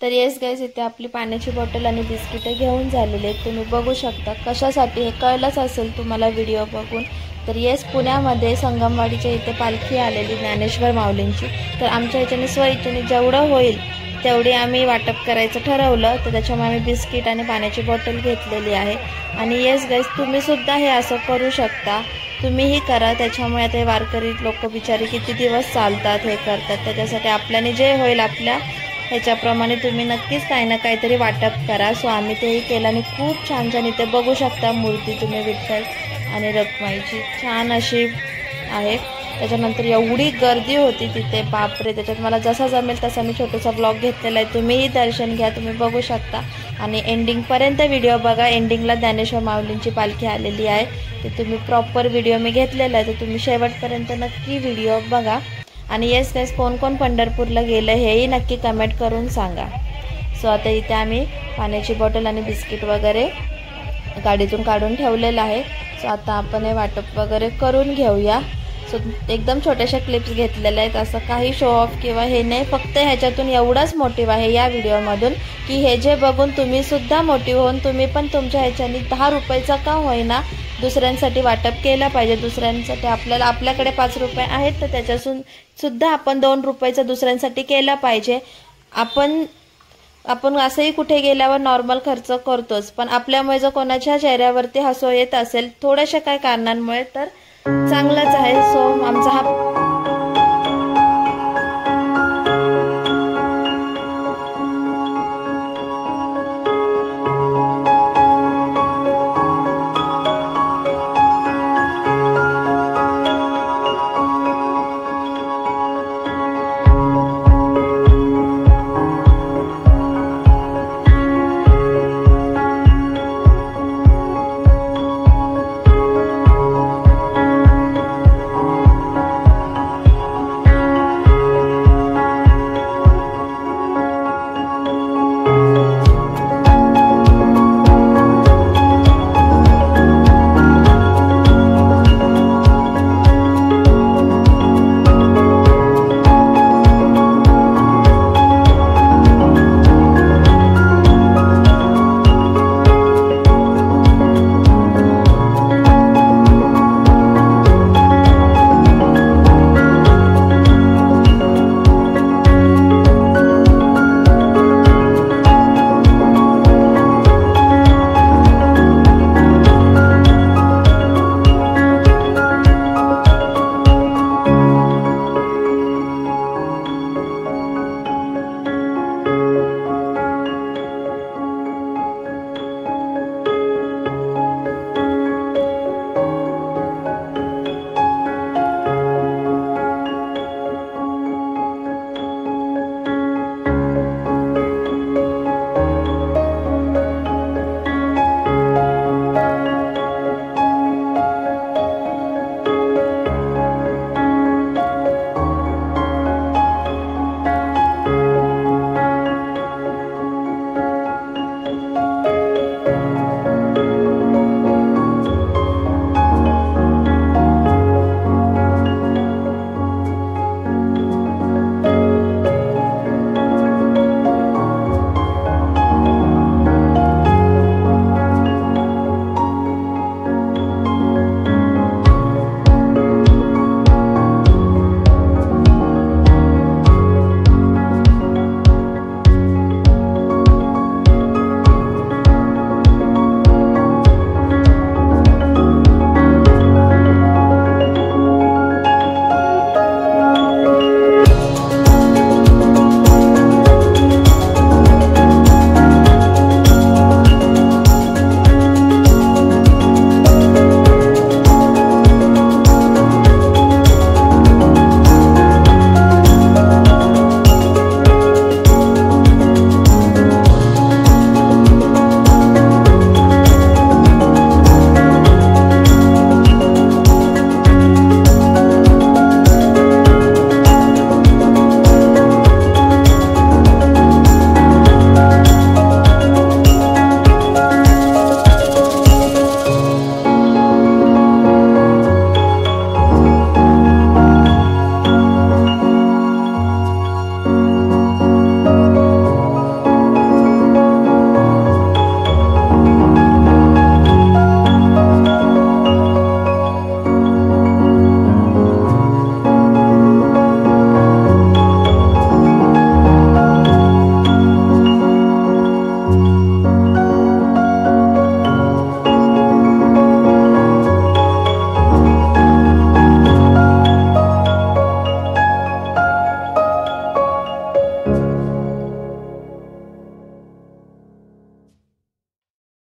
तर yes guys, इथे आपली पाण्याची बॉटल आणि बिस्किटे घेऊन झालेले आहेत। तुम्ही बघू शकता कशासाठी हे कळलंच असेल तुम्हाला व्हिडिओ बघून। तर येस, पुण्यामध्ये संगमवाडीच्या इथे पालखी आलेली ज्ञानेश्वर माऊलींची। तर आमच्या ह्याच्याने स्वइच्छेने जेवढं होईल तेवढी आम्ही वाटप करायचं ठरवलं। तर त्याच्यामुळे आम्ही बिस्किट आणि पाण्याची बॉटल घेतलेली आहे। आणि येस गाइस, तुम्ही सुद्धा हे असं करू शकता, तुम्हीही करा। त्याच्यामुळे आता हे वारकरी लोक बिचारे किती दिवस चालतात, हे करतात, त्याच्यासाठी आपल्याने जे होईल आपल्या ह्याच्याप्रमाणे तुम्ही नक्कीच काही ना काहीतरी वाटप करा। सो आम्ही तेही केलं आणि खूप छान छान इथे बघू शकता मूर्ती तुम्ही विठ्ठल आणि रखुमाईची छान अशी आहे। त्याच्यानंतर एवढी गर्दी होती तिथे, बापरे। त्याच्यात मला जसा जमेल तसा मी छोटासा ब्लॉग घेतलेला आहे, तुम्हीही दर्शन घ्या, तुम्ही बघू शकता। आणि एंडिंगपर्यंत व्हिडिओ बघा, एंडिंगला ज्ञानेश्वर माऊलींची पालखी आलेली आहे। ते तुम्ही प्रॉपर व्हिडिओ मी घेतलेला आहे, तर तुम्ही शेवटपर्यंत नक्की व्हिडिओ बघा। आणि येस गाइस, कोण कोण पंढरपूरला गेलं हेही नक्की कमेंट करून सांगा। सो आता इथे आम्ही पाण्याची बॉटल आणि बिस्किट वगैरे गाडीतून काढून ठेवलेलं आहे। सो आता आपण हे वाटप वगैरे करून घेऊया। सो एकदम छोट्याशा क्लिप्स घेतलेल्या आहेत, असं काही शो ऑफ किंवा हे नाही, फक्त ह्याच्यातून एवढाच मोटिव्ह आहे या व्हिडिओमधून की हे जे बघून तुम्ही सुद्धा मोटिव्ह होऊन तुम्ही पण तुमच्या ह्याच्याने 10 रुपयाचा का होईना दुसऱ्यांसाठी वाटप केलं पाहिजे। दुसऱ्यांसाठी आपल्याकडे 5 रुपये आहेत, तर त्याच्यातून सुद्धा आपण 2 रुपयाचा दुसऱ्यांसाठी केला पाहिजे। आपण असंही कुठे गेल्यावर नॉर्मल खर्च करतोच, पण आपल्यामुळे जर कोणाच्या चेहऱ्यावरती हसू येत असेल थोड्याशा काय कारणांमुळे, तर चांगलंच आहे। सो आमचा हा